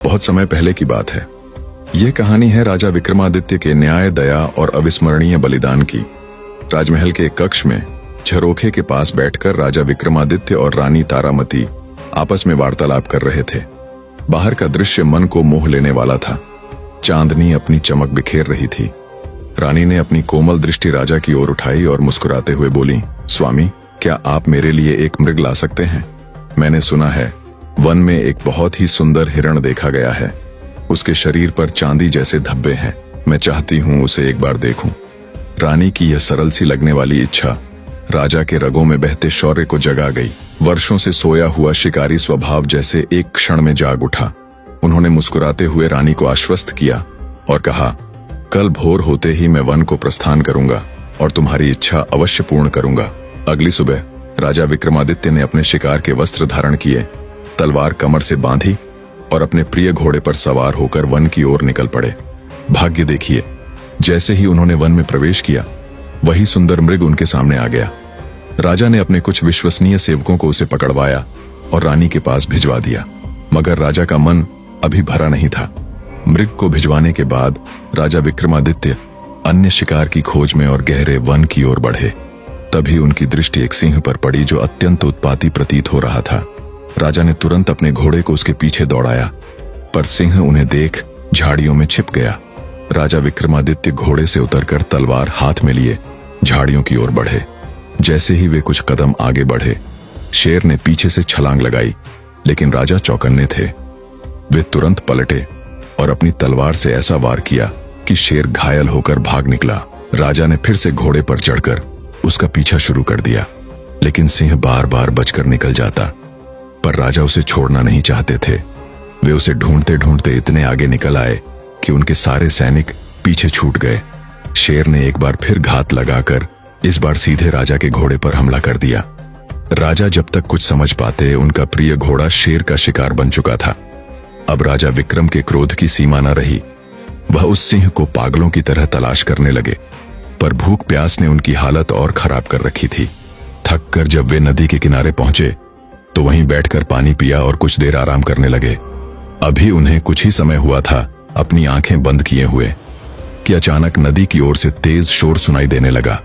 बहुत समय पहले की बात है। यह कहानी है राजा विक्रमादित्य के न्याय, दया और अविस्मरणीय बलिदान की। राजमहल के एक कक्ष में झरोखे के पास बैठकर राजा विक्रमादित्य और रानी तारामती आपस में वार्तालाप कर रहे थे। बाहर का दृश्य मन को मोह लेने वाला था। चांदनी अपनी चमक बिखेर रही थी। रानी ने अपनी कोमल दृष्टि राजा की ओर उठाई और मुस्कुराते हुए बोली, स्वामी, क्या आप मेरे लिए एक मृग ला सकते हैं? मैंने सुना है वन में एक बहुत ही सुंदर हिरण देखा गया है। उसके शरीर पर चांदी जैसे धब्बे हैं। मैं चाहती हूँ उसे एक बार देखूं। रानी की यह सरल सी लगने वाली इच्छा राजा के रगों में बहते शौर्य को जगा गई। वर्षों से सोया हुआ शिकारी स्वभाव जैसे एक क्षण में जाग उठा। उन्होंने मुस्कुराते हुए रानी को आश्वस्त किया और कहा, कल भोर होते ही मैं वन को प्रस्थान करूंगा और तुम्हारी इच्छा अवश्य पूर्ण करूंगा। अगली सुबह राजा विक्रमादित्य ने अपने शिकार के वस्त्र धारण किए, तलवार कमर से बांधी और अपने प्रिय घोड़े पर सवार होकर वन की ओर निकल पड़े। भाग्य देखिए, जैसे ही उन्होंने वन में प्रवेश किया, वही सुंदर मृग उनके सामने आ गया। राजा ने अपने कुछ विश्वसनीय सेवकों को उसे पकड़वाया और रानी के पास भिजवा दिया, मगर राजा का मन अभी भरा नहीं था। मृग को भिजवाने के बाद राजा विक्रमादित्य अन्य शिकार की खोज में और गहरे वन की ओर बढ़े। तभी उनकी दृष्टि एक सिंह पर पड़ी जो अत्यंत उत्पाती प्रतीत हो रहा था। राजा ने तुरंत अपने घोड़े को उसके पीछे दौड़ाया, पर सिंह उन्हें देख झाड़ियों में छिप गया। राजा विक्रमादित्य घोड़े से उतरकर तलवार हाथ में लिए झाड़ियों की ओर बढ़े। जैसे ही वे कुछ कदम आगे बढ़े, शेर ने पीछे से छलांग लगाई, लेकिन राजा चौकन्ने थे। वे तुरंत पलटे और अपनी तलवार से ऐसा वार किया कि शेर घायल होकर भाग निकला। राजा ने फिर से घोड़े पर चढ़कर उसका पीछा शुरू कर दिया, लेकिन सिंह बार बार बचकर निकल जाता। पर राजा उसे छोड़ना नहीं चाहते थे। वे उसे ढूंढते ढूंढते इतने आगे निकल आए कि उनके सारे सैनिक पीछे छूट गए। शेर ने एक बार फिर घात लगाकर इस बार सीधे राजा के घोड़े पर हमला कर दिया। राजा जब तक कुछ समझ पाते, उनका प्रिय घोड़ा शेर का शिकार बन चुका था। अब राजा विक्रम के क्रोध की सीमा न रही। वह उस सिंह को पागलों की तरह तलाश करने लगे, पर भूख प्यास ने उनकी हालत और खराब कर रखी थी। थक कर जब वे नदी के किनारे पहुंचे तो वहीं बैठकर पानी पिया और कुछ देर आराम करने लगे। अभी उन्हें कुछ ही समय हुआ था अपनी आंखें बंद किए हुए कि अचानक नदी की ओर से तेज शोर सुनाई देने लगा,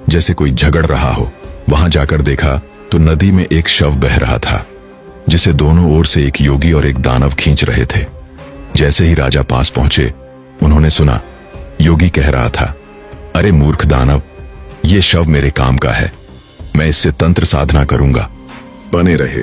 जैसे कोई झगड़ रहा हो। वहां जाकर देखा तो नदी में एक शव बह रहा था, जिसे दोनों ओर से एक योगी और एक दानव खींच रहे थे। जैसे ही राजा पास पहुंचे, उन्होंने सुना योगी कह रहा था, अरे मूर्ख दानव, ये शव मेरे काम का है। मैं इससे तंत्र साधना करूंगा। बने रहे।